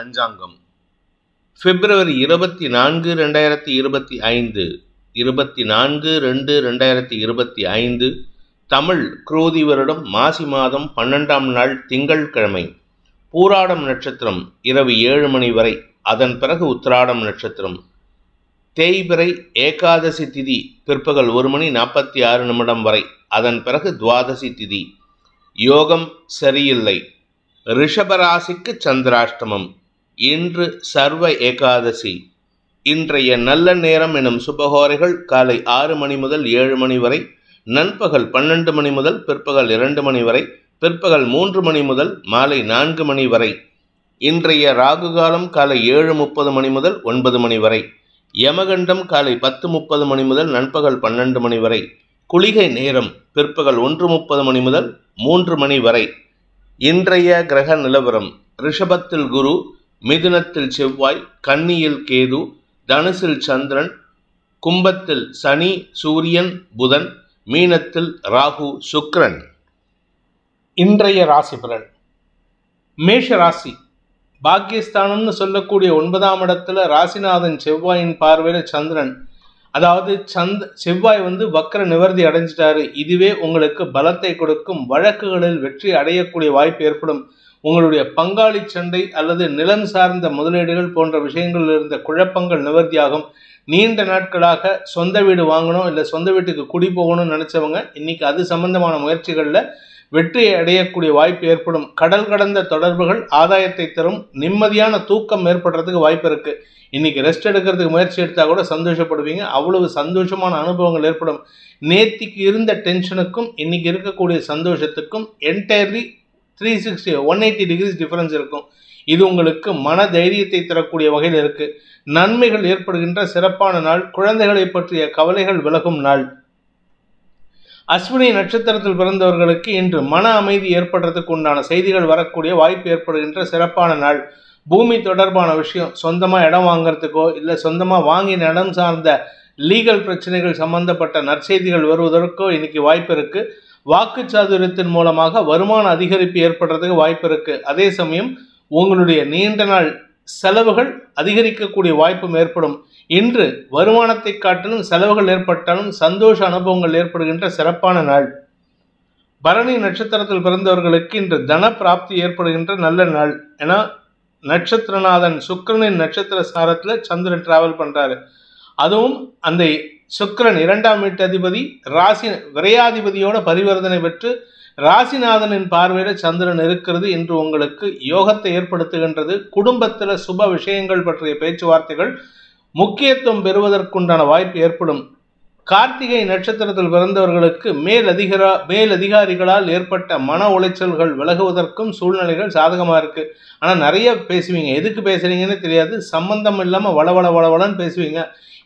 பஞ்சாங்கம் பிப்ரவரி 24, 2025 24/2/2025 தமிழ் குரோதி வருடம் மாசி மாதம் 12ஆம் நாள் திங்கட்கிழமை. பூராடம் நட்சத்திரம் இரவு 7 மணி வரை, அதன் பிறகு உத்திராடம் நட்சத்திரம். தேய்பிறை ஏகாதசி திதி பிற்பகல் 1:46 வரை, அதன் பிறகு துவாதசி திதி. யோகம் சரியில்லை. ரிஷபராசிக்கு சந்திராஷ்டமம். இன்று சர்வ ஏகாதசி. இன்றைய நல்ல நேரம் எனும் சுபகோரைகள் காலை 6 மணி முதல் 7 மணி வரை, நண்பகல் 12 மணி முதல் பிற்பகல் 2 மணி வரை, பிற்பகல் 3 மணி முதல் மாலை 4 மணி வரை. இன்றைய ராகு காலம் காலை 7:30 மணி முதல் 9 மணி வரை. யமகண்டம் காலை 10:30 மணி முதல் நண்பகல் 12 மணி வரை. குளிகை நேரம் பிற்பகல் 1:30 மணி முதல் 3 மணி வரை. இன்றைய கிரக நிலவரம்: ரிஷபத்தில் குரு, மிதுனத்தில் செவ்வாய், கன்னியில் கேது, தனுசில் சந்திரன், கும்பத்தில் சனி, சூரியன், புதன், மீனத்தில் ராகு, சுக்கிரன். இன்றைய ராசி பலன். மேஷ ராசி. பாக்கியஸ்தானம்னு சொல்லக்கூடிய 9ஆம் இடத்துல ராசிநாதன் செவ்வாயின் பார்வையில சந்திரன், அதாவது செவ்வாய் வக்ர நிவர்த்தி அடைஞ்சிட்டாரு. இதுவே உங்களுக்கு பலத்தை கொடுக்கும். வழக்குகளில் வெற்றி அடையக்கூடிய வாய்ப்பு ஏற்படும். உங்களுடைய பங்காளி சண்டை அல்லது நிலம் சார்ந்த முதலீடுகள் போன்ற விஷயங்களில் இருந்த குழப்பங்கள் நிவர்த்தியாகும். நீண்ட நாட்களாக சொந்த வீடு வாங்கணும், இல்லை சொந்த வீட்டுக்கு குடி போகணும்னு நினைச்சவங்க இன்னைக்கு அது சம்பந்தமான முயற்சிகளில் வெற்றி அடையக்கூடிய வாய்ப்பு ஏற்படும். கடல் கடந்த தொடர்புகள் ஆதாயத்தை தரும். நிம்மதியான தூக்கம் ஏற்படுறதுக்கு வாய்ப்பு இருக்கு. இன்னைக்கு ரெஸ்ட் எடுக்கிறதுக்கு முயற்சி எடுத்தா கூட சந்தோஷப்படுவீங்க. அவ்வளவு சந்தோஷமான அனுபவங்கள் ஏற்படும். நேத்திக்கு இருந்த டென்ஷனுக்கும் இன்னைக்கு இருக்கக்கூடிய சந்தோஷத்துக்கும் என்டையர்லி 180 டிகிரிஸ் டிஃபரன்ஸ் இருக்கும். இது உங்களுக்கு மன தைரியத்தை தரக்கூடிய வகையில் இருக்கு. நன்மைகள் ஏற்படுகின்ற சிறப்பான நாள். குழந்தைகளை பற்றிய கவலைகள் விலகும் நாள். அஸ்வினி நட்சத்திரத்தில் பிறந்தவர்களுக்கு இன்று மன அமைதி ஏற்படுறதுக்கு உண்டான செய்திகள் வரக்கூடிய வாய்ப்பு ஏற்படுகின்ற சிறப்பான நாள். பூமி தொடர்பான விஷயம், சொந்தமா இடம் வாங்கறதுக்கோ இல்லை சொந்தமா வாங்கின இடம் சார்ந்த லீகல் பிரச்சனைகள் சம்பந்தப்பட்ட நற்செய்திகள் வருவதற்கோ இன்னைக்கு வாய்ப்பு இருக்கு. வாக்கு சாதுரியத்தின் மூலமாக வருமான அதிகரிப்பு ஏற்படுறதுக்கு வாய்ப்பு இருக்கு. அதே சமயம் உங்களுடைய நீண்ட நாள் செலவுகள் அதிகரிக்கக்கூடிய வாய்ப்பும் ஏற்படும். இன்று வருமானத்தை காட்டிலும் செலவுகள் ஏற்பட்டாலும் சந்தோஷ அனுபவங்கள் ஏற்படுகின்ற சிறப்பான நாள். பரணி நட்சத்திரத்தில் பிறந்தவர்களுக்கு இன்று தன பிராப்தி ஏற்படுகின்ற நல்ல நாள். ஏன்னா நட்சத்திரநாதன் சுக்கிரனின் நட்சத்திர சாரத்துல சந்திரன் டிராவல் பண்றாரு. அதுவும் அந்த சுக்கிரன் 2ஆம் வீட்டு அதிபதி ராசி விரையாதிபதியோட பரிவர்த்தனை பெற்று ராசிநாதனின் பார்வையில சந்திரன் இருக்கிறது. இன்று உங்களுக்கு யோகத்தை ஏற்படுத்துகின்றது. குடும்பத்தில் சுப விஷயங்கள் பற்றிய பேச்சுவார்த்தைகள் முக்கியத்துவம் பெறுவதற்குண்டான வாய்ப்பு ஏற்படும். கார்த்திகை நட்சத்திரத்தில் பிறந்தவர்களுக்கு மேலதிகாரிகளால் ஏற்பட்ட மன உளைச்சல்கள் விலகுவதற்கும் சூழ்நிலைகள் சாதகமாக இருக்கு. ஆனால் நிறைய பேசுவீங்க, எதுக்கு பேசுறீங்கன்னு தெரியாது. சம்பந்தம் இல்லாமல் வளவளன்னு பேசுவீங்க.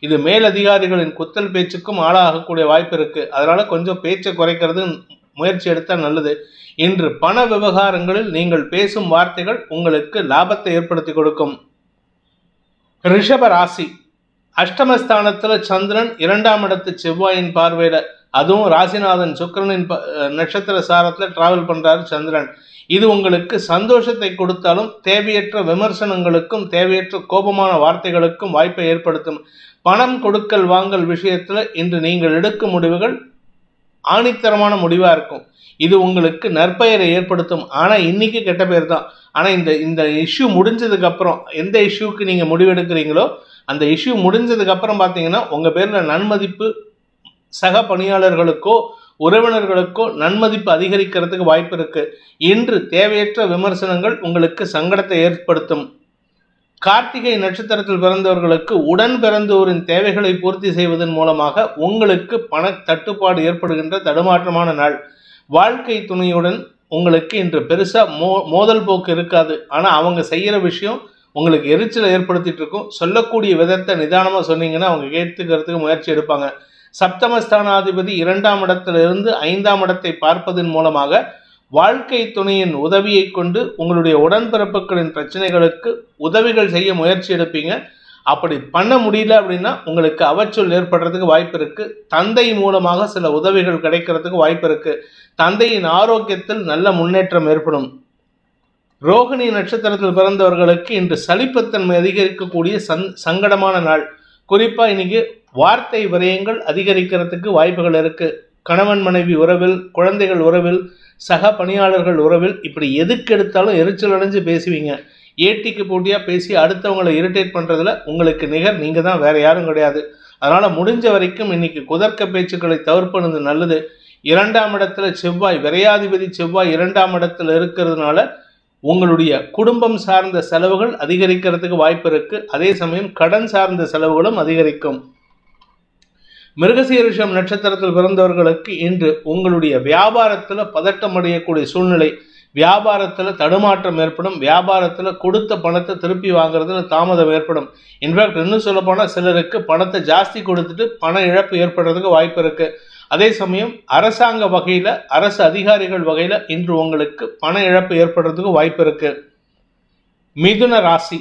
இது மேலதிகாரிகளின் குத்தல் பேச்சுக்கும் ஆளாகக்கூடிய வாய்ப்பு இருக்கு. அதனால கொஞ்சம் பேச்சை குறைக்கிறது முயற்சி எடுத்தால் நல்லது. இன்று பண விவகாரங்களில் நீங்கள் பேசும் வார்த்தைகள் உங்களுக்கு லாபத்தை ஏற்படுத்தி கொடுக்கும். ரிஷப ராசி. அஷ்டமஸ்தானத்துல சந்திரன், 2ஆம் இடத்து செவ்வாயின் பார்வையில, அதுவும் ராசிநாதன் சுக்கிரனின் நட்சத்திர சாரத்துல டிராவல் பண்றாரு சந்திரன். இது உங்களுக்கு சந்தோஷத்தை கொடுத்தாலும் தேவையற்ற விமர்சனங்களுக்கும் தேவையற்ற கோபமான வார்த்தைகளுக்கும் வாய்ப்பை ஏற்படுத்தும். பணம் கொடுக்கல் வாங்கல் விஷயத்துல இன்று நீங்கள் எடுக்கும் முடிவுகள் ஆணித்தரமான முடிவா இருக்கும். இது உங்களுக்கு நற்பெயரை ஏற்படுத்தும். ஆனா இன்னைக்கு கெட்ட பேர் தான். ஆனா இந்த இஷ்யூ முடிஞ்சதுக்கு அப்புறம், எந்த இஷ்யூக்கு நீங்க முடிவெடுக்கிறீங்களோ அந்த இஷ்யூ முடிஞ்சதுக்கு அப்புறம் பார்த்தீங்கன்னா உங்க பேர்ல நன்மதிப்பு, சக பணியாளர்களுக்கோ உறவினர்களுக்கோ நன்மதிப்பு அதிகரிக்கிறதுக்கு வாய்ப்பு இருக்கு. இன்று தேவையற்ற விமர்சனங்கள் உங்களுக்கு சங்கடத்தை ஏற்படுத்தும். கார்த்திகை நட்சத்திரத்தில் பிறந்தவர்களுக்கு உடன் பிறந்தோரின் தேவைகளை பூர்த்தி செய்வதன் மூலமாக உங்களுக்கு பண தட்டுப்பாடு ஏற்படுகின்ற தடுமாற்றமான நாள். வாழ்க்கை துணையுடன் உங்களுக்கு இன்று பெருசா மோதல் போக்கு இருக்காது. ஆனா அவங்க செய்யற விஷயம் உங்களுக்கு எரிச்சலை ஏற்படுத்திட்டு இருக்கும். சொல்லக்கூடிய விதத்தை நிதானமா சொன்னீங்கன்னா அவங்க கேட்டுக்கிறதுக்கு முயற்சி எடுப்பாங்க. சப்தமஸ்தானாதிபதி 2ஆம் இடத்திலிருந்து 5ஆம் இடத்தை பார்ப்பதன் மூலமாக வாழ்க்கை துணையின் உதவியை கொண்டு உங்களுடைய உடன்பிறப்புகளின் பிரச்சனைகளுக்கு உதவிகள் செய்ய முயற்சி எடுப்பீங்க. அப்படி பண்ண முடியல அப்படின்னா உங்களுக்கு அவச்சொல் ஏற்படுறதுக்கு வாய்ப்பு இருக்கு. தந்தை மூலமாக சில உதவிகள் கிடைக்கிறதுக்கு வாய்ப்பு இருக்கு. தந்தையின் ஆரோக்கியத்தில் நல்ல முன்னேற்றம் ஏற்படும். ரோகிணி நட்சத்திரத்தில் பிறந்தவர்களுக்கு இன்று சலிப்புத்தன்மை அதிகரிக்கக்கூடிய சங்கடமான நாள். குறிப்பா இன்னைக்கு வார்த்தை விரயங்கள் அதிகரிக்கிறதுக்கு வாய்ப்புகள் இருக்கு. கணவன் மனைவி உறவில், குழந்தைகள் உறவில், சக பணியாளர்கள் உறவில், இப்படி எதுக்கு எடுத்தாலும் எரிச்சல் அடைஞ்சு பேசுவீங்க. ஏட்டிக்கு போட்டியா பேசி அடுத்தவங்களை இரிட்டேட் பண்றதுல உங்களுக்கு நிகர் நீங்க தான், வேற யாரும் கிடையாது. அதனால முடிஞ்ச வரைக்கும் இன்னைக்கு குதர்க்க பேச்சுக்களை தவிர்ப்பது நல்லது. 2ஆம் இடத்துல செவ்வாய், விரையாதிபதி செவ்வாய் 2ஆம் இடத்துல இருக்கிறதுனால உங்களுடைய குடும்பம் சார்ந்த செலவுகள் அதிகரிக்கிறதுக்கு வாய்ப்பு இருக்கு. அதே சமயம் கடன் சார்ந்த செலவுகளும் அதிகரிக்கும். மிருகசீரிஷம் நட்சத்திரத்தில் பிறந்தவர்களுக்கு இன்று உங்களுடைய வியாபாரத்துல பதட்டம் அடையக்கூடிய சூழ்நிலை, வியாபாரத்துல தடுமாற்றம் ஏற்படும். வியாபாரத்துல கொடுத்த பணத்தை திருப்பி வாங்குறதுல தாமதம் ஏற்படும். இன்ஃபேக்ட் இன்னும் சொல்ல போனா சிலருக்கு பணத்தை ஜாஸ்தி கொடுத்துட்டு பண இழப்பு ஏற்படுறதுக்கு வாய்ப்பு இருக்கு. அதே சமயம் அரசாங்க வகையில, அரசு அதிகாரிகள் வகையில இன்று உங்களுக்கு பண இழப்பு ஏற்படுறதுக்கு வாய்ப்பு இருக்கு. மிதுன ராசி,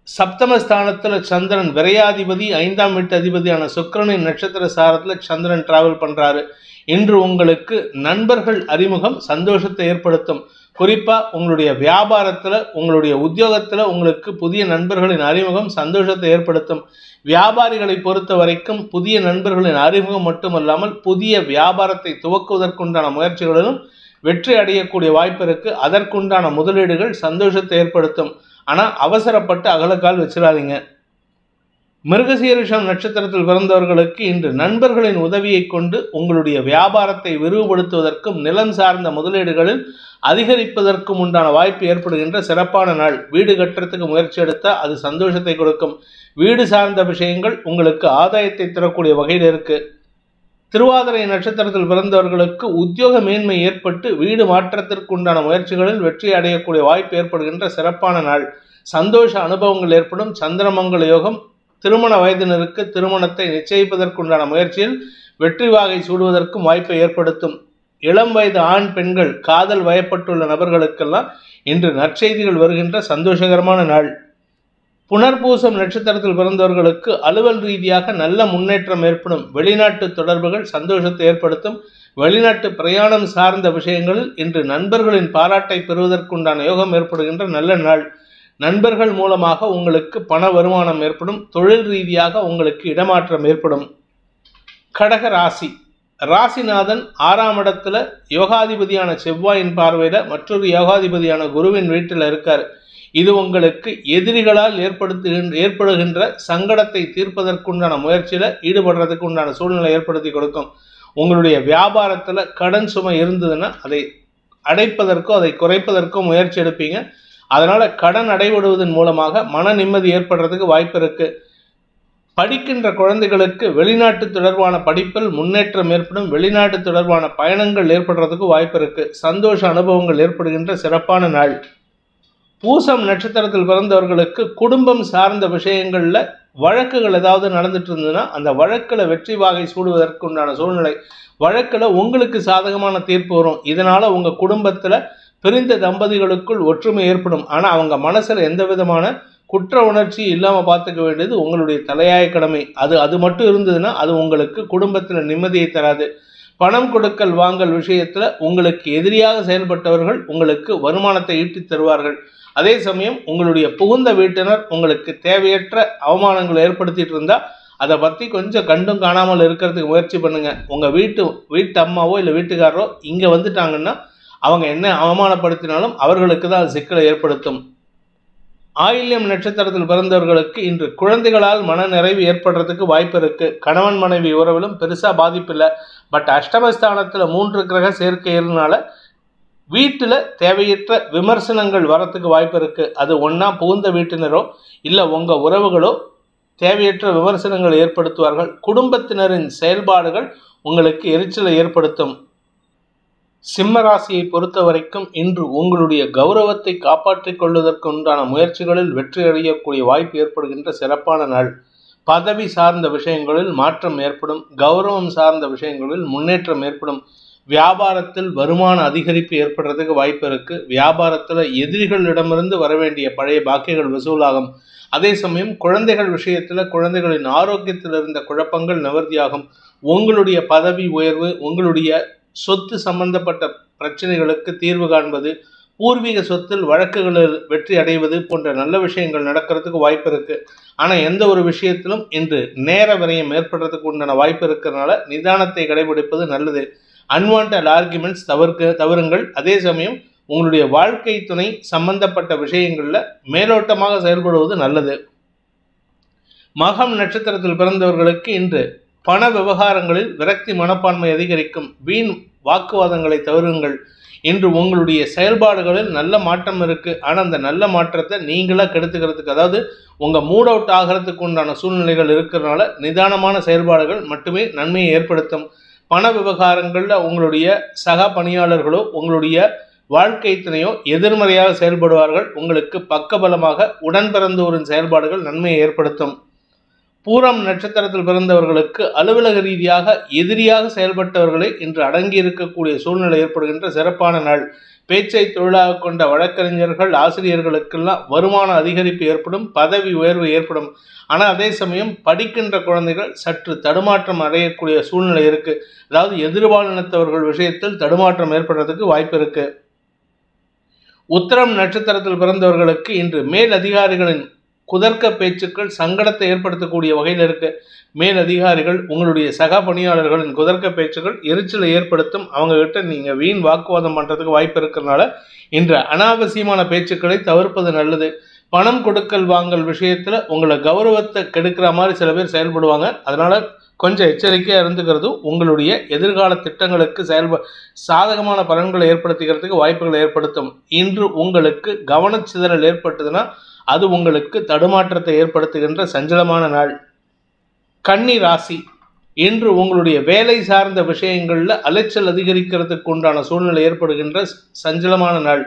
சப்தமஸ்தானத்துல சந்திரன், விரையாதிபதி 5ஆம் வீட்டு அதிபதியான சுக்கிரனின் நட்சத்திர சாரத்துல சந்திரன் டிராவல் பண்றாரு. இன்று உங்களுக்கு நண்பர்கள் அறிமுகம் சந்தோஷத்தை ஏற்படுத்தும். குறிப்பா உங்களுடைய வியாபாரத்துல, உங்களுடைய உத்தியோகத்துல உங்களுக்கு புதிய நண்பர்களின் அறிமுகம் சந்தோஷத்தை ஏற்படுத்தும். வியாபாரிகளை பொறுத்த வரைக்கும் புதிய நண்பர்களின் அறிமுகம் மட்டுமல்லாமல் புதிய வியாபாரத்தை துவக்குவதற்குண்டான முயற்சிகளிலும் வெற்றி அடையக்கூடிய வாய்ப்பு இருக்கு. அதற்குண்டான முதலீடுகள் சந்தோஷத்தை ஏற்படுத்தும். ஆனா அவசரப்பட்டு அகலக்கால் வச்சிடாதீங்க. மிருகசீரிஷம் நட்சத்திரத்தில் பிறந்தவர்களுக்கு இன்று நண்பர்களின் உதவியை கொண்டு உங்களுடைய வியாபாரத்தை விரிவுபடுத்துவதற்கும் நிலம் சார்ந்த முதலீடுகளில் அதிகரிப்பதற்கும் உண்டான வாய்ப்பு ஏற்படுகின்ற சிறப்பான நாள். வீடு கட்டுறதுக்கு முயற்சி எடுத்தால் அது சந்தோஷத்தை கொடுக்கும். வீடு சார்ந்த விஷயங்கள் உங்களுக்கு ஆதாயத்தை தரக்கூடிய வகையில் இருக்கு. திருவாதிரை நட்சத்திரத்தில் பிறந்தவர்களுக்கு உத்தியோக மேன்மை ஏற்பட்டு வீடு மாற்றத்திற்கு உண்டான முயற்சிகளில் வெற்றி அடையக்கூடிய வாய்ப்பு ஏற்படுகின்ற சிறப்பான நாள். சந்தோஷ அனுபவங்கள் ஏற்படும். சந்திரமங்கல யோகம். திருமண வயதினருக்கு திருமணத்தை நிச்சயிப்பதற்குண்டான முயற்சியில் வெற்றி வாகை சூடுவதற்கும் வாய்ப்பை ஏற்படுத்தும். இளம் வயது ஆண் பெண்கள் காதல் வயப்பட்டுள்ள நபர்களுக்கெல்லாம் இன்று நற்செய்திகள் வருகின்ற சந்தோஷகரமான நாள். புனர்பூசம் நட்சத்திரத்தில் பிறந்தவர்களுக்கு அலுவல் ரீதியாக நல்ல முன்னேற்றம் ஏற்படும். வெளிநாட்டு தொடர்புகள் சந்தோஷத்தை ஏற்படுத்தும். வெளிநாட்டு பிரயாணம் சார்ந்த விஷயங்களில் இன்று நண்பர்களின் பாராட்டை பெறுவதற்குண்டான யோகம் ஏற்படுகின்ற நல்ல நாள். நண்பர்கள் மூலமாக உங்களுக்கு பண வருமானம் ஏற்படும். தொழில் ரீதியாக உங்களுக்கு இடமாற்றம் ஏற்படும். கடக ராசி, ராசிநாதன் 6ஆம் இடத்துல யோகாதிபதியான செவ்வாயின் பார்வையில மற்றொரு யோகாதிபதியான குருவின் வீட்டில் இருக்காரு. இது உங்களுக்கு எதிரிகளால் ஏற்படுகின்ற சங்கடத்தை தீர்ப்பதற்குண்டான முயற்சியில ஈடுபடுறதுக்கு உண்டான சூழ்நிலை ஏற்படுத்தி கொடுக்கும். உங்களுடைய வியாபாரத்துல கடன் சுமை இருந்ததுன்னா அதை அடைப்பதற்கோ அதை குறைப்பதற்கோ முயற்சி எடுப்பீங்க. அதனால கடன் அடைபடுவதன் மூலமாக மன நிம்மதி ஏற்படுறதுக்கு வாய்ப்பு இருக்கு. படிக்கின்ற குழந்தைகளுக்கு வெளிநாட்டு தொடர்பான படிப்பில் முன்னேற்றம் ஏற்படும். வெளிநாட்டு தொடர்பான பயணங்கள் ஏற்படுறதுக்கு வாய்ப்பு இருக்கு. சந்தோஷ அனுபவங்கள் ஏற்படுகின்ற சிறப்பான நாள். பூசம் நட்சத்திரத்தில் பிறந்தவர்களுக்கு குடும்பம் சார்ந்த விஷயங்கள்ல வழக்குகள் ஏதாவது நடந்துட்டு இருந்ததுன்னா அந்த வழக்குல வெற்றி வாகை சூடுவதற்கு உண்டான சூழ்நிலை, வழக்குல உங்களுக்கு சாதகமான தீர்ப்பு வரும். இதனால உங்க குடும்பத்துல பிரிந்த தம்பதிகளுக்குள் ஒற்றுமை ஏற்படும். ஆனா அவங்க மனசுல எந்த விதமான குற்ற உணர்ச்சி இல்லாம பார்த்துக்க வேண்டியது உங்களுடைய தலையாய கடமை. அது மட்டும் இருந்ததுன்னா அது உங்களுக்கு குடும்பத்துல நிம்மதியை தராது. பணம் கொடுக்கல் வாங்கல் விஷயத்துல உங்களுக்கு எதிரியாக செயல்பட்டவர்கள் உங்களுக்கு வருமானத்தை ஈட்டி தருவார்கள். அதே சமயம் உங்களுடைய புகுந்த வீட்டினர் உங்களுக்கு தேவையற்ற அவமானங்களை ஏற்படுத்திட்டு இருந்தா அதை பத்தி கொஞ்சம் கண்டும் காணாமல் இருக்கிறதுக்கு முயற்சி பண்ணுங்க. உங்க வீட்டு அம்மாவோ இல்லை வீட்டுக்காரரோ இங்க வந்துட்டாங்கன்னா அவங்க என்ன அவமானப்படுத்தினாலும் அவர்களுக்கு தான் அது சிக்கலை ஏற்படுத்தும். ஆயில்யம் நட்சத்திரத்தில் பிறந்தவர்களுக்கு இன்று குழந்தைகளால் மன நிறைவு ஏற்படுறதுக்கு வாய்ப்பு இருக்கு. கணவன் மனைவி உறவிலும் பெருசா பாதிப்பு இல்லை. பட் அஷ்டமஸ்தானத்துல 3 கிரக சேர்க்கையினால வீட்டுல தேவையற்ற விமர்சனங்கள் வரத்துக்கு வாய்ப்பு இருக்கு. அது ஒன்னா புகுந்த வீட்டினரோ இல்ல உங்க உறவுகளோ தேவையற்ற விமர்சனங்கள் ஏற்படுத்துவார்கள். குடும்பத்தினரின் செயல்பாடுகள் உங்களுக்கு எரிச்சலை ஏற்படுத்தும். சிம்ம ராசியை பொறுத்த வரைக்கும் இன்று உங்களுடைய கௌரவத்தை காப்பாற்றிக் கொள்வதற்கு உண்டான முயற்சிகளில் வெற்றி அடையக்கூடிய வாய்ப்பு ஏற்படுகின்ற சிறப்பான நாள். பதவி சார்ந்த விஷயங்களில் மாற்றம் ஏற்படும். கௌரவம் சார்ந்த விஷயங்களில் முன்னேற்றம் ஏற்படும். வியாபாரத்தில் வருமான அதிகரிப்பு ஏற்படுறதுக்கு வாய்ப்பு இருக்கு. வியாபாரத்தில் எதிரிகளிடமிருந்து வர வேண்டிய பழைய பாக்கிகள் வசூலாகும். அதே சமயம் குழந்தைகள் விஷயத்தில் குழந்தைகளின் ஆரோக்கியத்தில் இருந்த குழப்பங்கள் நிவர்த்தியாகும். உங்களுடைய பதவி உயர்வு, உங்களுடைய சொத்து சம்பந்தப்பட்ட பிரச்சனைகளுக்கு தீர்வு காண்பது, பூர்வீக சொத்தில் வழக்குகளில் வெற்றி அடைவது போன்ற நல்ல விஷயங்கள் நடக்கிறதுக்கு வாய்ப்பு இருக்கு. ஆனால் எந்த ஒரு விஷயத்திலும் இன்று நேர விரயம் ஏற்படுறதுக்கு உண்டான வாய்ப்பு இருக்கிறதுனால நிதானத்தை கடைபிடிப்பது நல்லது. அன்வான்ட் ஆர்குமெண்ட்ஸ் தவறுங்கள். அதே சமயம் உங்களுடைய வாழ்க்கை துணை சம்பந்தப்பட்ட விஷயங்களில் மேலோட்டமாக செயல்படுவது நல்லது. மகம் நட்சத்திரத்தில் பிறந்தவர்களுக்கு இன்று பண விவகாரங்களில் விரக்தி மனப்பான்மை அதிகரிக்கும். வீண் வாக்குவாதங்களை தவிருங்கள். இன்று உங்களுடைய செயல்பாடுகளில் நல்ல மாற்றம் இருக்கு. ஆனால் அந்த நல்ல மாற்றத்தை நீங்களா கெடுத்துக்கிறதுக்கு, அதாவது உங்க மூட் அவுட் ஆகிறதுக்கு உண்டான சூழ்நிலைகள் இருக்கிறதுனால நிதானமான செயல்பாடுகள் மட்டுமே நன்மையை ஏற்படுத்தும். பண விவகாரங்களில் உங்களுடைய சக பணியாளர்களோ உங்களுடைய வாழ்க்கை துணையோ எதிர்மறையாக செயல்படுவார்கள். உங்களுக்கு பக்கபலமாக உடன் பிறந்தோரின் செயல்பாடுகள் நன்மையை ஏற்படுத்தும். பூரம் நட்சத்திரத்தில் பிறந்தவர்களுக்கு அலுவலக ரீதியாக எதிரியாக செயல்பட்டவர்களை இன்று அடங்கி இருக்கக்கூடிய சூழ்நிலை ஏற்படுகின்ற சிறப்பான நாள். பேச்சை தொழிலாக கொண்ட வழக்கறிஞர்கள், ஆசிரியர்களுக்கெல்லாம் வருமான அதிகரிப்பு ஏற்படும், பதவி உயர்வு ஏற்படும். ஆனால் அதே சமயம் படிக்கின்ற குழந்தைகள் சற்று தடுமாற்றம் அடையக்கூடிய சூழ்நிலை இருக்கு. அதாவது எதிர்பாலினத்தவர்கள் விஷயத்தில் தடுமாற்றம் ஏற்படுறதுக்கு வாய்ப்பு இருக்கு. உத்திரம் நட்சத்திரத்தில் பிறந்தவர்களுக்கு இன்று மேல் அதிகாரிகளின் குதர்க்க பேச்சுக்கள் சங்கடத்தை ஏற்படுத்தக்கூடிய வகையில் இருக்கு. மேல் அதிகாரிகள் உங்களுடைய சக பணியாளர்களின் குதர்க்க பேச்சுக்கள் எரிச்சலை ஏற்படுத்தும். அவங்க கிட்ட நீங்க வீண் வாக்குவாதம் பண்றதுக்கு வாய்ப்பு இருக்கிறதுனால இன்று அனாவசியமான பேச்சுக்களை தவிர்ப்பது நல்லது. பணம் கொடுக்கல் வாங்கல் விஷயத்துல உங்களை கௌரவத்தை கெடுக்கிற மாதிரி சில பேர் செயல்படுவாங்க. அதனால கொஞ்சம் எச்சரிக்கையா இருந்துக்கிறது உங்களுடைய எதிர்கால திட்டங்களுக்கு சாதகமான பலன்களை ஏற்படுத்திக்கிறதுக்கு வாய்ப்புகளை ஏற்படுத்தும். இன்று உங்களுக்கு கவனச்சிதறல் ஏற்பட்டதுன்னா அது உங்களுக்கு தடுமாற்றத்தை ஏற்படுத்துகின்ற சஞ்சலமான நாள். கன்னி ராசி, இன்று உங்களுடைய வேலை சார்ந்த விஷயங்களில் அலைச்சல் அதிகரிக்கிறதுக்கு உண்டான சூழ்நிலை ஏற்படுகின்ற சஞ்சலமான நாள்.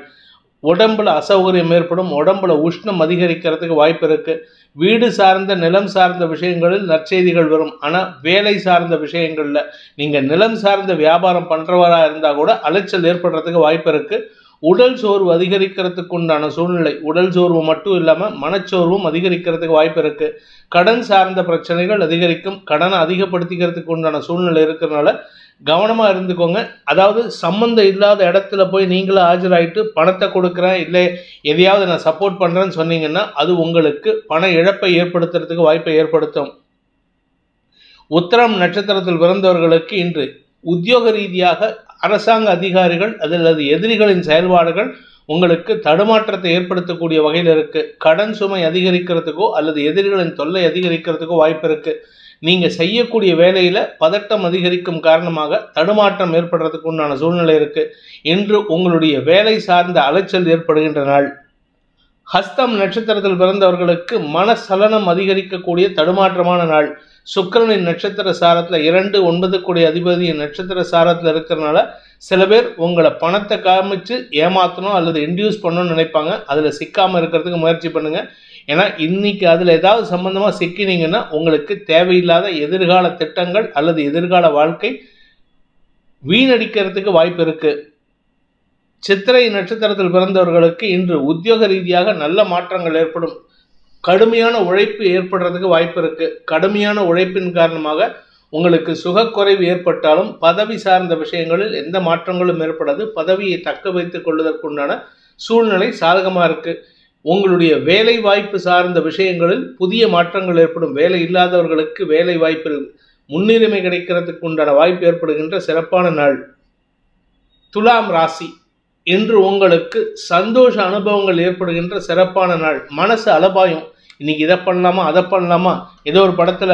உடம்புல அசௌகரியம் ஏற்படும். உடம்புல உஷ்ணம் அதிகரிக்கிறதுக்கு வாய்ப்பு இருக்கு. வீடு சார்ந்த நிலம் சார்ந்த விஷயங்களில் நற்செய்திகள் வரும். ஆனால் வேலை சார்ந்த விஷயங்களில் நீங்கள் நிலம் சார்ந்த வியாபாரம் பண்ணுறவராக இருந்தால் கூட அலைச்சல் ஏற்படுறதுக்கு வாய்ப்பு இருக்கு. உடல் சோர்வு அதிகரிக்கிறதுக்கு உண்டான சூழ்நிலை. உடல் சோர்வு மட்டும் இல்லாமல் மனச்சோர்வும் அதிகரிக்கிறதுக்கு வாய்ப்பு இருக்கு. கடன் சார்ந்த பிரச்சனைகள் அதிகரிக்கும். கடனை அதிகப்படுத்திக்கிறதுக்கு உண்டான சூழ்நிலை இருக்கிறதுனால கவனமா இருந்துக்கோங்க. அதாவது சம்பந்தம் இல்லாத இடத்துல போய் நீங்களும் ஆஜராயிட்டு பணத்தை கொடுக்குறேன் இல்லை எதையாவது நான் சப்போர்ட் பண்றேன்னு சொன்னீங்கன்னா அது உங்களுக்கு பண இழப்பை ஏற்படுத்துறதுக்கு வாய்ப்பை ஏற்படுத்தும். உத்திரம் நட்சத்திரத்தில் பிறந்தவர்களுக்கு இன்று உத்தியோக ரீதியாக அரசாங்க அதிகாரிகள் அல்லது எதிரிகளின் செயல்பாடுகள் உங்களுக்கு தடுமாற்றத்தை ஏற்படுத்தக்கூடிய வகையில் இருக்கு. கடன் சுமை அதிகரிக்கிறதுக்கோ அல்லது எதிரிகளின் தொல்லை அதிகரிக்கிறதுக்கோ வாய்ப்பு இருக்கு. நீங்க செய்யக்கூடிய வேலையில பதட்டம் அதிகரிக்கும் காரணமாக தடுமாற்றம் ஏற்படுறதுக்கு உண்டான சூழ்நிலை இருக்கு. இன்று உங்களுடைய வேலை சார்ந்த அலைச்சல் ஏற்படுகின்ற நாள். ஹஸ்தம் நட்சத்திரத்தில் பிறந்தவர்களுக்கு மனசலனம் அதிகரிக்கக்கூடிய தடுமாற்றமான நாள். சுக்கிரனின் நட்சத்திர சாரத்துல 2-9 கூடிய அதிபதியின் நட்சத்திர சாரத்துல இருக்கிறதுனால சில பேர் உங்களை பணத்தை காமிச்சு ஏமாத்தணும் அல்லது இன்டியூஸ் பண்ணணும்னு நினைப்பாங்க. அதுல சிக்காம இருக்கிறதுக்கு முயற்சி பண்ணுங்க. ஏன்னா இன்னைக்கு அதுல ஏதாவது சம்பந்தமா சிக்கினீங்கன்னா உங்களுக்கு தேவையில்லாத எதிர்கால திட்டங்கள் அல்லது எதிர்கால வாழ்க்கை வீணடிக்கிறதுக்கு வாய்ப்பு இருக்கு. சித்திரை நட்சத்திரத்தில் பிறந்தவர்களுக்கு இன்று உத்தியோக ரீதியாக நல்ல மாற்றங்கள் ஏற்படும். கடுமையான உழைப்பு ஏற்படுறதுக்கு வாய்ப்பு இருக்கு. கடுமையான உழைப்பின் காரணமாக உங்களுக்கு சுகக்குறைவு ஏற்பட்டாலும் பதவி சார்ந்த விஷயங்களில் எந்த மாற்றங்களும் ஏற்படாது. பதவியை தக்க வைத்துக் கொள்வதற்குண்டான சூழ்நிலை சாதகமா இருக்கு. உங்களுடைய வேலை வாய்ப்பு சார்ந்த விஷயங்களில் புதிய மாற்றங்கள் ஏற்படும். வேலை இல்லாதவர்களுக்கு வேலை வாய்ப்பில் முன்னுரிமை கிடைக்கிறதுக்கு உண்டான வாய்ப்பு ஏற்படுகின்ற சிறப்பான நாள். துலாம் ராசி, இன்று உங்களுக்கு சந்தோஷ அனுபவங்கள் ஏற்படுகின்ற சிறப்பான நாள். மனசு அலபாயும். இன்னைக்கு இதை பண்ணலாமா அதை பண்ணலாமா. ஏதோ ஒரு படத்துல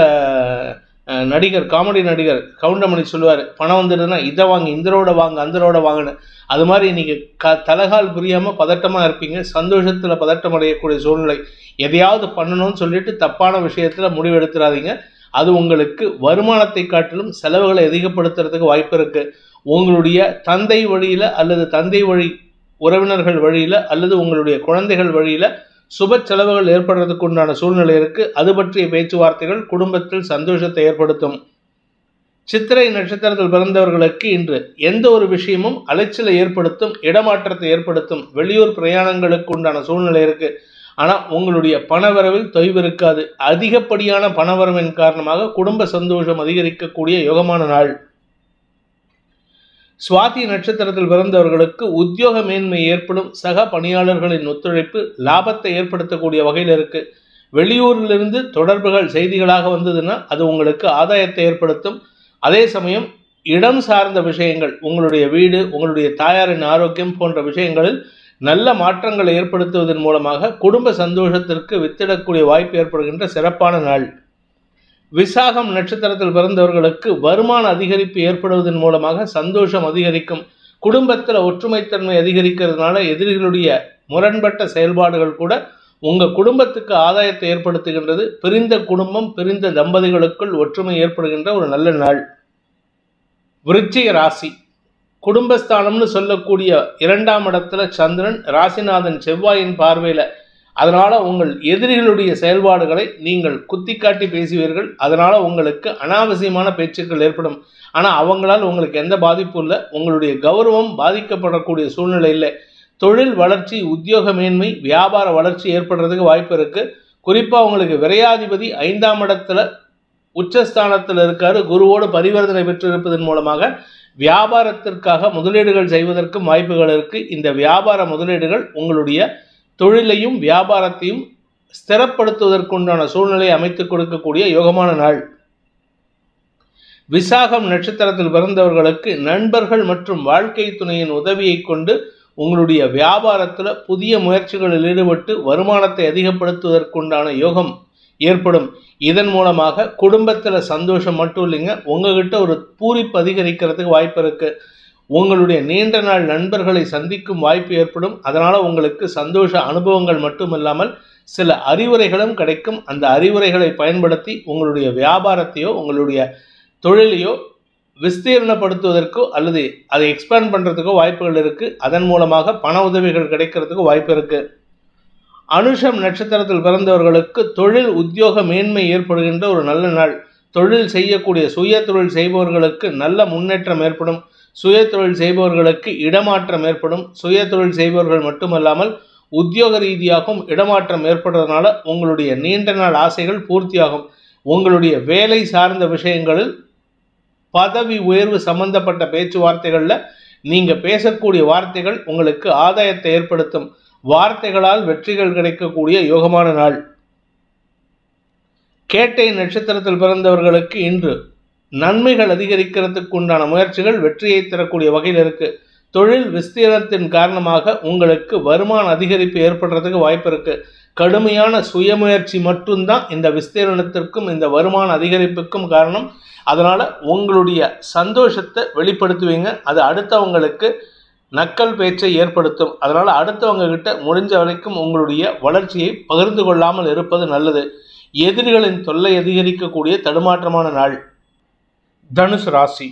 நடிகர், காமெடி நடிகர் கவுண்டமணி சொல்லுவார், பணம் வந்துடுதுன்னா இதை வாங்க, இந்த ரோட வாங்க, அந்த ரோட வாங்கினு. அது மாதிரி இன்னைக்கு தலகால் புரியாம பதட்டமா இருப்பீங்க. சந்தோஷத்துல பதட்டம் அடையக்கூடிய சூழ்நிலை. எதையாவது பண்ணணும்னு சொல்லிட்டு தப்பான விஷயத்துல முடிவெடுத்துறாதீங்க. அது உங்களுக்கு வருமானத்தை காட்டிலும் செலவுகளை அதிகப்படுத்துறதுக்கு வாய்ப்பு இருக்கு. உங்களுடைய தந்தை வழியில அல்லது தந்தை வழி உறவினர்கள் வழியில அல்லது உங்களுடைய குழந்தைகள் வழியில சுப செலவுகள் ஏற்படுறதுக்கு உண்டான சூழ்நிலை இருக்கு. அது பற்றிய பேச்சுவார்த்தைகள் குடும்பத்தில் சந்தோஷத்தை ஏற்படுத்தும். சித்திரை நட்சத்திரத்தில் பிறந்தவர்களுக்கு இன்று எந்த ஒரு விஷயமும் அலைச்சலை ஏற்படுத்தும், இடமாற்றத்தை ஏற்படுத்தும். வெளியூர் பிரயாணங்களுக்கு உண்டான சூழ்நிலை இருக்கு. ஆனால் உங்களுடைய பணவரவில் தொய்வு இருக்காது. அதிகப்படியான பணவரவின் காரணமாக குடும்ப சந்தோஷம் அதிகரிக்கக்கூடிய யோகமான நாள். சுவாதி நட்சத்திரத்தில் பிறந்தவர்களுக்கு உத்தியோக மேன்மை ஏற்படும். சக பணியாளர்களின் ஒத்துழைப்பு லாபத்தை ஏற்படுத்தக்கூடிய வகையில் இருக்கு. வெளியூரிலிருந்து தொடர்புகள் செய்திகளாக வந்ததுன்னா அது உங்களுக்கு ஆதாயத்தை ஏற்படுத்தும். அதே சமயம் இடம் சார்ந்த விஷயங்கள், உங்களுடைய வீடு, உங்களுடைய தாயாரின் ஆரோக்கியம் போன்ற விஷயங்களில் நல்ல மாற்றங்களை ஏற்படுத்துவதன் மூலமாக குடும்ப சந்தோஷத்திற்கு வித்திடக்கூடிய வாய்ப்பு ஏற்படுகின்ற சிறப்பான நாள். விசாகம் நட்சத்திரத்தில் பிறந்தவர்களுக்கு வருமான அதிகரிப்பு ஏற்படுவதன் மூலமாக சந்தோஷம் அதிகரிக்கும். குடும்பத்தில் ஒற்றுமைத்தன்மை அதிகரிக்கிறதுனால எதிரிகளுடைய முரண்பட்ட செயல்பாடுகள் கூட உங்கள் குடும்பத்துக்கு ஆதாயத்தை ஏற்படுத்துகின்றது. பிரிந்த குடும்பம், பிரிந்த தம்பதிகளுக்குள் ஒற்றுமை ஏற்படுகின்ற ஒரு நல்ல நாள். விருச்சிக ராசி, குடும்பஸ்தானம்னு சொல்லக்கூடிய 2ஆம் இடத்துல சந்திரன், ராசிநாதன் செவ்வாயின் பார்வையில். அதனால் உங்கள் எதிரிகளுடைய செயல்பாடுகளை நீங்கள் குத்தி காட்டி பேசுவீர்கள். அதனால் உங்களுக்கு அனாவசியமான பேச்சுக்கள் ஏற்படும். ஆனால் அவங்களால் உங்களுக்கு எந்த பாதிப்பும் இல்லை. உங்களுடைய கௌரவம் பாதிக்கப்படக்கூடிய சூழ்நிலை இல்லை. தொழில் வளர்ச்சி, உத்தியோக மேன்மை, வியாபார வளர்ச்சி ஏற்படுறதுக்கு வாய்ப்பு இருக்குது. குறிப்பாக உங்களுக்கு விரையாதிபதி 5ஆம் இடத்துல உச்சஸ்தானத்தில் இருக்காரு. குருவோடு பரிவர்த்தனை பெற்றிருப்பதன் மூலமாக வியாபாரத்திற்காக முதலீடுகள் செய்வதற்கும் வாய்ப்புகள் இருக்கு. இந்த வியாபார முதலீடுகள் உங்களுடைய தொழிலையும் வியாபாரத்தையும் ஸ்திரப்படுத்துவதற்குண்டான சூழ்நிலையை அமைத்துக் கொடுக்கக்கூடிய யோகமான நாள். விசாகம் நட்சத்திரத்தில் பிறந்தவர்களுக்கு நண்பர்கள் மற்றும் வாழ்க்கை துணையின் உதவியை கொண்டு உங்களுடைய வியாபாரத்தில் புதிய முயற்சிகளில் ஈடுபட்டு வருமானத்தை அதிகப்படுத்துவதற்குண்டான யோகம் ஏற்படும். இதன் மூலமாக குடும்பத்தில் சந்தோஷம் மட்டும் இல்லைங்க, உங்ககிட்ட ஒரு பூரிப்பு அதிகரிக்கிறதுக்கு வாய்ப்பு இருக்கு. உங்களுடைய நீண்ட நாள் நண்பர்களை சந்திக்கும் வாய்ப்பு ஏற்படும். அதனால் உங்களுக்கு சந்தோஷ அனுபவங்கள் மட்டுமில்லாமல் சில அறிவுரைகளும் கிடைக்கும். அந்த அறிவுரைகளை பயன்படுத்தி உங்களுடைய வியாபாரத்தையோ உங்களுடைய தொழிலையோ விஸ்தீர்ணப்படுத்துவதற்கோ அல்லது அதை எக்ஸ்பேண்ட் பண்ணுறதுக்கோ வாய்ப்புகள் இருக்குது. அதன் மூலமாக பண உதவிகள் கிடைக்கிறதுக்கு வாய்ப்பு இருக்குது. அனுஷம் நட்சத்திரத்தில் பிறந்தவர்களுக்கு தொழில் உத்தியோக மேன்மை ஏற்படுகின்ற ஒரு நல்ல நாள். தொழில் செய்யக்கூடிய சுய தொழில் செய்பவர்களுக்கு நல்ல முன்னேற்றம் ஏற்படும். சுய தொழில் செய்பவர்களுக்கு இடமாற்றம் ஏற்படும். சுய தொழில் செய்பவர்கள் மட்டுமல்லாமல் உத்தியோக ரீதியாகவும் இடமாற்றம் ஏற்படுறதுனால உங்களுடைய நீண்ட நாள் ஆசைகள் பூர்த்தியாகும். உங்களுடைய வேலை சார்ந்த விஷயங்களில் பதவி உயர்வு சம்பந்தப்பட்ட பேச்சுவார்த்தைகளில் நீங்கள் பேசக்கூடிய வார்த்தைகள் உங்களுக்கு ஆதாயத்தை ஏற்படுத்தும். வார்த்தைகளால் வெற்றிகள் கிடைக்கக்கூடிய யோகமான நாள். கேட்டை நட்சத்திரத்தில் பிறந்தவர்களுக்கு இன்று நன்மைகள் அதிகரிக்கிறதுக்கு உண்டான முயற்சிகள் வெற்றியை தரக்கூடிய வகையில் இருக்கு. தொழில் விஸ்தீரணத்தின் காரணமாக உங்களுக்கு வருமான அதிகரிப்பு ஏற்படுறதுக்கு வாய்ப்பு இருக்கு. கடுமையான சுயமுயற்சி மட்டும்தான் இந்த விஸ்தீரணத்திற்கும் இந்த வருமான அதிகரிப்புக்கும் காரணம். அதனால உங்களுடைய சந்தோஷத்தை வெளிப்படுத்துவீங்க. அது அடுத்தவங்களுக்கு நக்கல் பேச்சை ஏற்படுத்தும். அதனால் அடுத்தவங்க கிட்ட முடிஞ்ச வரைக்கும் உங்களுடைய வளர்ச்சியை பகிர்ந்து கொள்ளாமல் இருப்பது நல்லது. எதிரிகளின் தொல்லை அதிகரிக்கக்கூடிய தடுமாற்றமான நாள். தனுசு ராசி,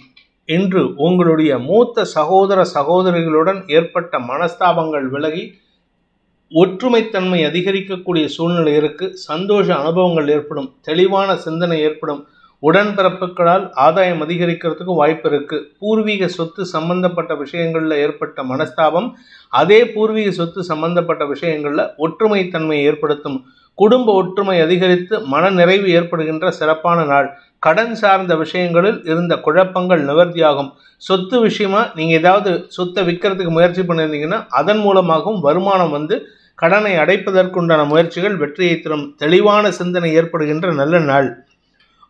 இன்று உங்களுடைய மூத்த சகோதர சகோதரிகளுடன் ஏற்பட்ட மனஸ்தாபங்கள் விலகி ஒற்றுமைத்தன்மை அதிகரிக்கக்கூடிய சூழ்நிலை இருக்கு. சந்தோஷ அனுபவங்கள் ஏற்படும். தெளிவான சிந்தனை ஏற்படும். உடன்பிறப்புகளால் ஆதாயம் அதிகரிக்கிறதுக்கு வாய்ப்பு இருக்கு. பூர்வீக சொத்து சம்பந்தப்பட்ட விஷயங்களில் ஏற்பட்ட மனஸ்தாபம் அதே பூர்வீக சொத்து சம்பந்தப்பட்ட விஷயங்களில் ஒற்றுமைத்தன்மை ஏற்படுத்தும். குடும்ப ஒற்றுமை அதிகரித்து மன நிறைவு ஏற்படுகின்ற சிறப்பான நாள். கடன் சார்ந்த விஷயங்களில் இருந்த குழப்பங்கள் நிவர்த்தியாகும். சொத்து விஷயமா நீங்கள் ஏதாவது சொத்தை விற்கிறதுக்கு முயற்சி பண்ணியிருந்தீங்கன்னா அதன் மூலமாகவும் வருமானம் வந்து கடனை அடைப்பதற்குண்டான முயற்சிகள் வெற்றியை தரும். தெளிவான சிந்தனை ஏற்படுகின்ற நல்ல நாள்.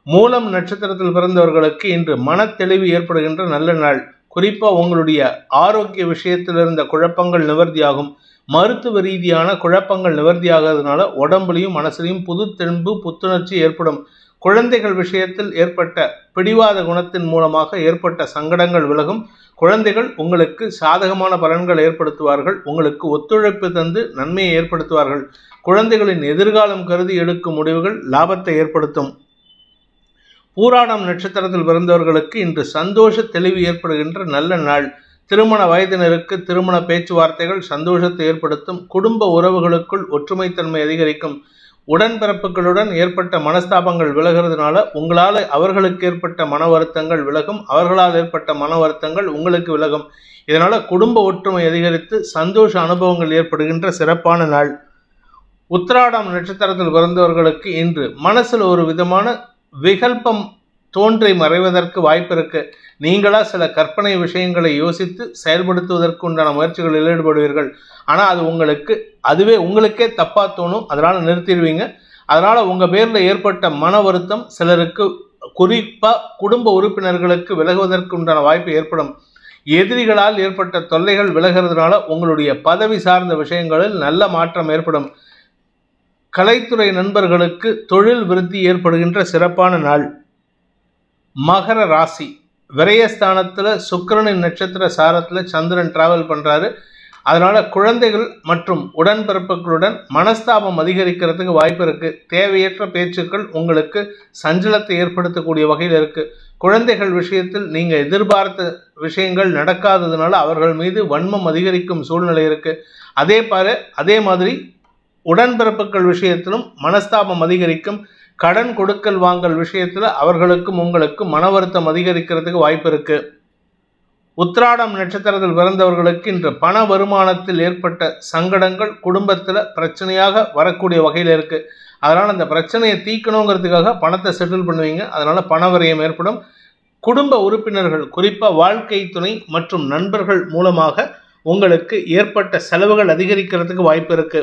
மூலம் நட்சத்திரத்தில் பிறந்தவர்களுக்கு இன்று மன தெளிவு ஏற்படுகின்ற நல்ல நாள். குறிப்பாக உங்களுடைய ஆரோக்கிய விஷயத்தில் இருந்த குழப்பங்கள் நிவர்த்தியாகும். மருத்துவ ரீதியான குழப்பங்கள் நிவர்த்தியாகிறதுனால உடம்புலையும் மனசுலையும் புது தெம்பு புத்துணர்ச்சி ஏற்படும். குழந்தைகள் விஷயத்தில் ஏற்பட்ட பிடிவாத குணத்தின் மூலமாக ஏற்பட்ட சங்கடங்கள் விலகும். குழந்தைகள் உங்களுக்கு சாதகமான பலன்கள் ஏற்படுத்துவார்கள். உங்களுக்கு ஒத்துழைப்பு தந்து நன்மையை ஏற்படுத்துவார்கள். குழந்தைகளின் எதிர்காலம் கருதி எடுக்கும் முடிவுகள் லாபத்தை ஏற்படுத்தும். பூராடம் நட்சத்திரத்தில் பிறந்தவர்களுக்கு இன்று சந்தோஷ தெளிவு ஏற்படுகின்ற நல்ல நாள். திருமண வயதினருக்கு திருமண பேச்சுவார்த்தைகள் சந்தோஷத்தை ஏற்படுத்தும். குடும்ப உறவுகளுக்குள் ஒற்றுமைத்தன்மை அதிகரிக்கும். உடன்பிறப்புகளுடன் ஏற்பட்ட மனஸ்தாபங்கள் விலகிறதுனால உங்களால் அவர்களுக்கு ஏற்பட்ட மன வருத்தங்கள் விலகும். அவர்களால் ஏற்பட்ட மன வருத்தங்கள் உங்களுக்கு விலகும். இதனால் குடும்ப ஒற்றுமை அதிகரித்து சந்தோஷ அனுபவங்கள் ஏற்படுகின்ற சிறப்பான நாள். உத்திராடம் நட்சத்திரத்தில் பிறந்தவர்களுக்கு இன்று மனசில் ஒரு விதமான விகல்பம் தோன்றி மறைவதற்கு வாய்ப்பு இருக்கு. நீங்களா சில கற்பனை விஷயங்களை யோசித்து செயல்படுத்துவதற்கு உண்டான முயற்சிகளில் ஈடுபடுவீர்கள். ஆனால் அது அதுவே உங்களுக்கே தப்பா தோணும். அதனால நிறுத்திடுவீங்க. அதனால உங்க பேர்ல ஏற்பட்ட மன வருத்தம் சிலருக்கு, குறிப்பா குடும்ப உறுப்பினர்களுக்கு விலகுவதற்கு உண்டான வாய்ப்பு ஏற்படும். எதிரிகளால் ஏற்பட்ட தொல்லைகள் விலகிறதுனால உங்களுடைய பதவி சார்ந்த விஷயங்களில் நல்ல மாற்றம் ஏற்படும். கலைத்துறை நண்பர்களுக்கு தொழில் விருத்தி ஏற்படுகின்ற சிறப்பான நாள். மகர ராசி, விரயஸ்தானத்தில் சுக்கிரனின் நட்சத்திர சாரத்தில் சந்திரன் டிராவல் பண்ணுறாரு. அதனால் குழந்தைகள் மற்றும் உடன்பிறப்புகளுடன் மனஸ்தாபம் அதிகரிக்கிறதுக்கு வாய்ப்பு இருக்குது. தேவையற்ற பேச்சுக்கள் உங்களுக்கு சஞ்சலத்தை ஏற்படுத்தக்கூடிய வகையில் இருக்குது. குழந்தைகள் விஷயத்தில் நீங்கள் எதிர்பார்த்த விஷயங்கள் நடக்காததுனால அவர்கள் மீது வன்மம் அதிகரிக்கும் சூழ்நிலை இருக்குது. அதே மாதிரி உடன்பிறப்புகள் விஷயத்திலும் மனஸ்தாபம் அதிகரிக்கும். கடன் கொடுக்கல் வாங்கல் விஷயத்தில் அவர்களுக்கும் உங்களுக்கும் மன வருத்தம் அதிகரிக்கிறதுக்கு வாய்ப்பு இருக்கு. உத்திராடம் நட்சத்திரத்தில் பிறந்தவர்களுக்கு இன்று பண வருமானத்தில் ஏற்பட்ட சங்கடங்கள் குடும்பத்தில் பிரச்சனையாக வரக்கூடிய வகையில் இருக்கு. அதனால் அந்த பிரச்சனையை தீர்க்கணுங்கிறதுக்காக பணத்தை செட்டில் பண்ணுவீங்க. அதனால பண விரயம் ஏற்படும். குடும்ப உறுப்பினர்கள், குறிப்பாக வாழ்க்கை துணை மற்றும் நண்பர்கள் மூலமாக உங்களுக்கு ஏற்பட்ட செலவுகள் அதிகரிக்கிறதுக்கு வாய்ப்பு இருக்கு.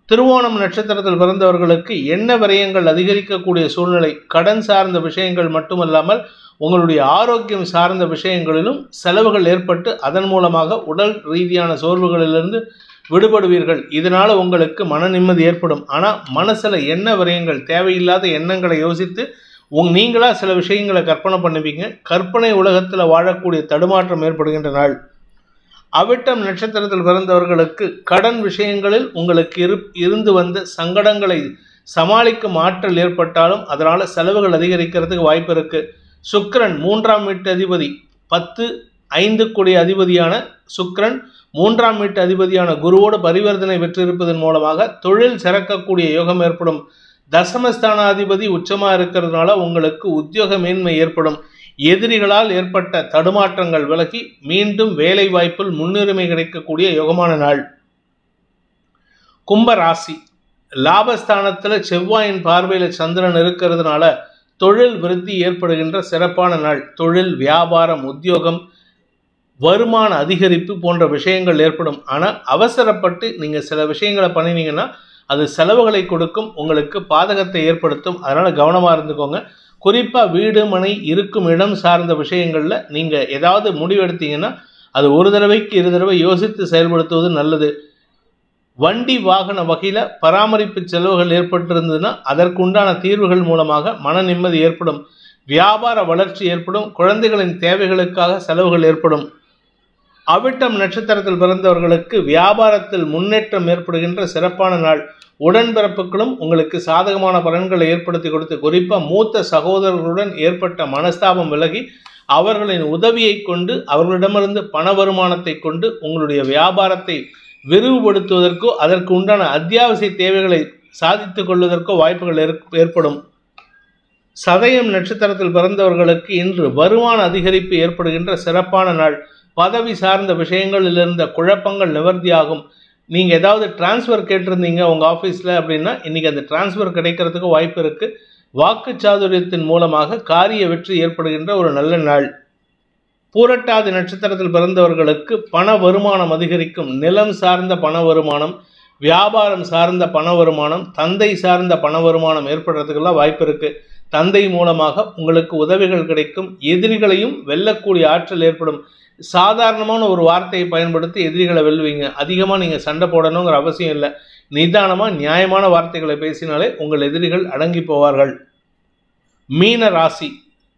திருவோணம் நட்சத்திரத்தில் பிறந்தவர்களுக்கு எண்ண விரயங்கள் அதிகரிக்கக்கூடிய சூழ்நிலை. கடன் சார்ந்த விஷயங்கள் மட்டுமல்லாமல் உங்களுடைய ஆரோக்கியம் சார்ந்த விஷயங்களிலும் செலவுகள் ஏற்பட்டு அதன் மூலமாக உடல் ரீதியான சோர்வுகளிலிருந்து விடுபடுவீர்கள். இதனால உங்களுக்கு மன நிம்மதி ஏற்படும். ஆனால் மனசில் எண்ண விரயங்கள், தேவையில்லாத எண்ணங்களை யோசித்து நீங்களா சில விஷயங்களை கற்பனை பண்ணுவீங்க. கற்பனை உலகத்தில் வாழக்கூடிய தடுமாற்றம் ஏற்படுகின்ற நாள். அவிட்டம் நட்சத்திரத்தில் பிறந்தவர்களுக்கு கடன் விஷயங்களில் உங்களுக்கு இருந்து வந்த சங்கடங்களை சமாளிக்கும் ஆற்றல் ஏற்பட்டாலும் அதனால் செலவுகள் அதிகரிக்கிறதுக்கு வாய்ப்பு இருக்கு. சுக்கிரன் 3ஆம் வீட்டு அதிபதி, 10-5 அதிபதியான சுக்கிரன் 3ஆம் வீட்டு அதிபதியான குருவோடு பரிவர்த்தனை பெற்றிருப்பதன் மூலமாக தொழில் சிறக்கக்கூடிய யோகம் ஏற்படும். தசமஸ்தானாதிபதி உச்சமாக இருக்கிறதுனால உங்களுக்கு உத்தியோக மேன்மை ஏற்படும். எதிரிகளால் ஏற்பட்ட தடுமாற்றங்கள் விலகி மீண்டும் வேலை வாய்ப்பில் முன்னுரிமை கிடைக்கக்கூடிய யோகமான நாள். கும்ப ராசி, லாபஸ்தானத்தில் செவ்வாயின் பார்வையில் சந்திரன் இருக்கிறதுனால தொழில் விருத்தி ஏற்படுகின்ற சிறப்பான நாள். தொழில், வியாபாரம், உத்தியோகம், வருமான அதிகரிப்பு போன்ற விஷயங்கள் ஏற்படும். ஆனால் அவசரப்பட்டு நீங்கள் சில விஷயங்களை பண்ணினீங்கன்னா அது செலவுகளை கொடுக்கும், உங்களுக்கு பாதகத்தை ஏற்படுத்தும். அதனால் கவனமாக இருந்துக்கோங்க. குறிப்பாக வீடு மனை இருக்கும் இடம் சார்ந்த விஷயங்களில் நீங்கள் ஏதாவது முடிவெடுத்தீங்கன்னா அது ஒரு தடவைக்கு 2 தடவை யோசித்து செயல்படுத்துவது நல்லது. வண்டி வாகன வகையில் பராமரிப்பு செலவுகள் ஏற்பட்டிருந்ததுன்னா அதற்குண்டான தீர்வுகள் மூலமாக மன நிம்மதி ஏற்படும். வியாபார வளர்ச்சி ஏற்படும். குழந்தைகளின் தேவைகளுக்காக செலவுகள் ஏற்படும். அவிட்டம் நட்சத்திரத்தில் பிறந்தவர்களுக்கு வியாபாரத்தில் முன்னேற்றம் ஏற்படுகின்ற சிறப்பான நாள். உடன்பிறப்புகளும் உங்களுக்கு சாதகமான பலன்களை ஏற்படுத்தி கொடுத்து, குறிப்பாக மூத்த சகோதரர்களுடன் ஏற்பட்ட மனஸ்தாபம் விலகி அவர்களின் உதவியை கொண்டு அவர்களிடமிருந்து பண வருமானத்தை கொண்டு உங்களுடைய வியாபாரத்தை விரிவுபடுத்துவதற்கோ அதற்கு உண்டான அத்தியாவசிய தேவைகளை சாதித்துக் கொள்வதற்கோ வாய்ப்புகள் ஏற்படும். சதயம் நட்சத்திரத்தில் பிறந்தவர்களுக்கு இன்று வருமான அதிகரிப்பு ஏற்படுகின்ற சிறப்பான நாள். பதவி சார்ந்த விஷயங்களில் இருந்த குழப்பங்கள் நிவர்த்தியாகும். நீங்கள் ஏதாவது டிரான்ஸ்ஃபர் கேட்டிருந்தீங்க உங்கள் ஆஃபீஸில் அப்படின்னா இன்றைக்கி அந்த டிரான்ஸ்ஃபர் கிடைக்கிறதுக்கு வாய்ப்பு இருக்குது. வாக்குச்சாதுரியத்தின் மூலமாக காரிய வெற்றி ஏற்படுகின்ற ஒரு நல்ல நாள். பூரட்டாதி நட்சத்திரத்தில் பிறந்தவர்களுக்கு பண வருமானம் அதிகரிக்கும். நிலம் சார்ந்த பண வருமானம், வியாபாரம் சார்ந்த பண வருமானம், தந்தை சார்ந்த பண வருமானம் ஏற்படுறதுக்கெல்லாம் வாய்ப்பு இருக்குது. தந்தை மூலமாக உங்களுக்கு உதவிகள் கிடைக்கும். எதிரிகளையும் வெல்லக்கூடிய ஆற்றல் ஏற்படும். சாதாரணமான ஒரு வார்த்தையை பயன்படுத்தி எதிரிகளை வெல்லுவீங்க. அதிகமாக நீங்கள் சண்டை போடணுங்கிற அவசியம் இல்லை. நிதானமாக நியாயமான வார்த்தைகளை பேசினாலே உங்கள் எதிரிகள் அடங்கி போவார்கள். மீன ராசி,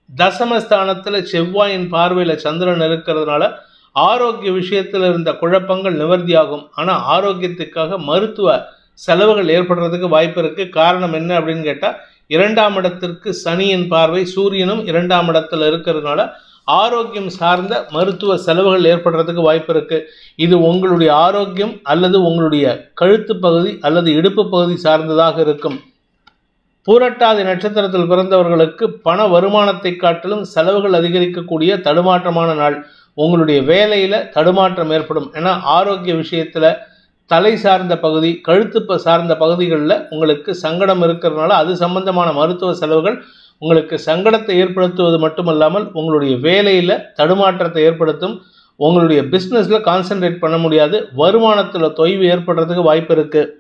தசமஸ்தானத்தில் செவ்வாயின் பார்வையில் சந்திரன் இருக்கிறதுனால ஆரோக்கிய விஷயத்தில் இருந்த குழப்பங்கள் நிவர்த்தியாகும். ஆனால் ஆரோக்கியத்துக்காக மருத்துவ செலவுகள் ஏற்படுறதுக்கு வாய்ப்பு இருக்குது. காரணம் என்ன அப்படின்னு கேட்டால் 2ஆம் இடத்திற்கு சனியின் பார்வை, சூரியனும் 2ஆம் இடத்துல இருக்கிறதுனால ஆரோக்கியம் சார்ந்த மருத்துவ செலவுகள் ஏற்படுறதுக்கு வாய்ப்பு இருக்கு. இது உங்களுடைய ஆரோக்கியம் அல்லது உங்களுடைய கழுத்து பகுதி அல்லது இடுப்பு பகுதி சார்ந்ததாக இருக்கும். பூரட்டாதி நட்சத்திரத்தில் பிறந்தவர்களுக்கு பண வருமானத்தை காட்டிலும் செலவுகள் அதிகரிக்கக்கூடிய தடுமாற்றமான நாள். உங்களுடைய வேலையில் தடுமாற்றம் ஏற்படும். ஏன்னா ஆரோக்கிய விஷயத்தில் தலை சார்ந்த பகுதி, கழுத்து சார்ந்த பகுதிகளில் உங்களுக்கு சங்கடம் இருக்கிறதுனால அது சம்பந்தமான மருத்துவ செலவுகள் உங்களுக்கு சங்கடத்தை ஏற்படுத்துவது மட்டுமல்லாமல் உங்களுடைய வேலையில் தடுமாற்றத்தை ஏற்படுத்தும். உங்களுடைய பிஸ்னஸில் கான்சென்ட்ரேட் பண்ண முடியாது. வருமானத்தில் தொய்வு ஏற்படுறதுக்கு வாய்ப்பு இருக்குது.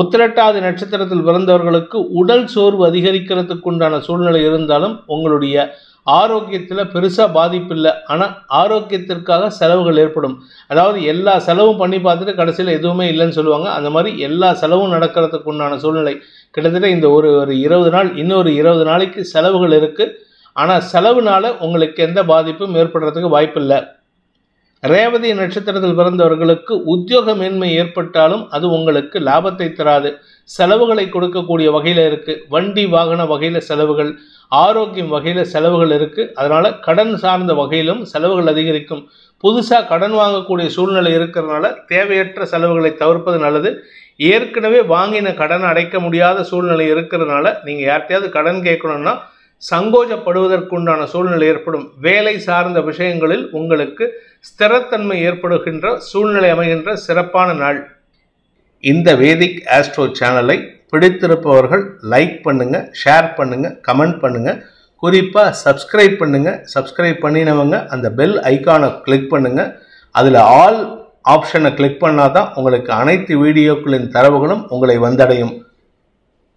உத்திரட்டாதி நட்சத்திரத்தில் பிறந்தவர்களுக்கு உடல் சோர்வு அதிகரிக்கிறதுக்கு உண்டான சூழ்நிலை இருந்தாலும் உங்களுடைய ஆரோக்கியத்தில் பெருசாக பாதிப்பு இல்லை. ஆனால் ஆரோக்கியத்திற்காக செலவுகள் ஏற்படும். அதாவது எல்லா செலவும் பண்ணி பார்த்துட்டு கடைசியில் எதுவுமே இல்லைன்னு சொல்லுவாங்க. அந்த மாதிரி எல்லா செலவும் நடக்கிறதுக்கு உண்டான சூழ்நிலை கிட்டத்தட்ட இந்த ஒரு 20 நாள், இன்னொரு 20 நாளைக்கு செலவுகள் இருக்குது. ஆனால் செலவுனால உங்களுக்கு எந்த பாதிப்பும் ஏற்படுறதுக்கு வாய்ப்பில்லை. ரேவதி நட்சத்திரத்தில் பிறந்தவர்களுக்கு உத்தியோக மேன்மை ஏற்பட்டாலும் அது உங்களுக்கு லாபத்தை தராது. செலவுகளை கொடுக்கக்கூடிய வகையில் இருக்குது. வண்டி வாகன வகையில் செலவுகள், ஆரோக்கியம் வகையில் செலவுகள் இருக்குது. அதனால் கடன் சார்ந்த வகையிலும் செலவுகள் அதிகரிக்கும். புதுசாக கடன் வாங்கக்கூடிய சூழ்நிலை இருக்கிறதுனால தேவையற்ற செலவுகளை தவிர்ப்பது நல்லது. ஏற்கனவே வாங்கின கடன் அடைக்க முடியாத சூழ்நிலை இருக்கிறதுனால நீங்கள் யார்கிட்டையாவது கடன் கேட்கணும்னா சங்கோஜப்படுவதற்குண்டான சூழ்நிலை ஏற்படும். வேலை சார்ந்த விஷயங்களில் உங்களுக்கு ஸ்திரத்தன்மை ஏற்படுகின்ற சூழ்நிலை அமைகின்ற சிறப்பான நாள். இந்த வேதிக் ஆஸ்ட்ரோ சேனலை பிடித்திருப்பவர்கள் லைக் பண்ணுங்கள், ஷேர் பண்ணுங்கள், கமெண்ட் பண்ணுங்கள். குறிப்பாக சப்ஸ்கிரைப் பண்ணுங்கள். சப்ஸ்கிரைப் பண்ணினவங்க அந்த பெல் ஐக்கானை கிளிக் பண்ணுங்கள். அதில் ஆல் ஆப்ஷனை கிளிக் பண்ணால் தான் உங்களுக்கு அனைத்து வீடியோக்களின் தரவுகளும் உங்களை வந்தடையும்.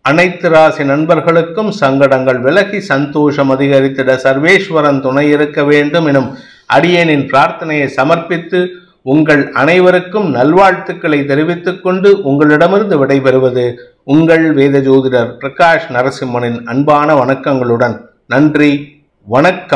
அனைத்து ராசி நண்பர்களுக்கும் சங்கடங்கள் விலகி சந்தோஷம் அதிகரித்திட சர்வேஸ்வரன் துணை இருக்க வேண்டும் எனும் அடியேனின் பிரார்த்தனையை சமர்ப்பித்து உங்கள் அனைவருக்கும் நல்வாழ்த்துக்களை தெரிவித்துக் கொண்டு உங்களிடமிருந்து விடைபெறுவது உங்கள் வேத ஜோதிடர் பிரகாஷ் நரசிம்மனின் அன்பான வணக்கங்களுடன். நன்றி, வணக்கம்.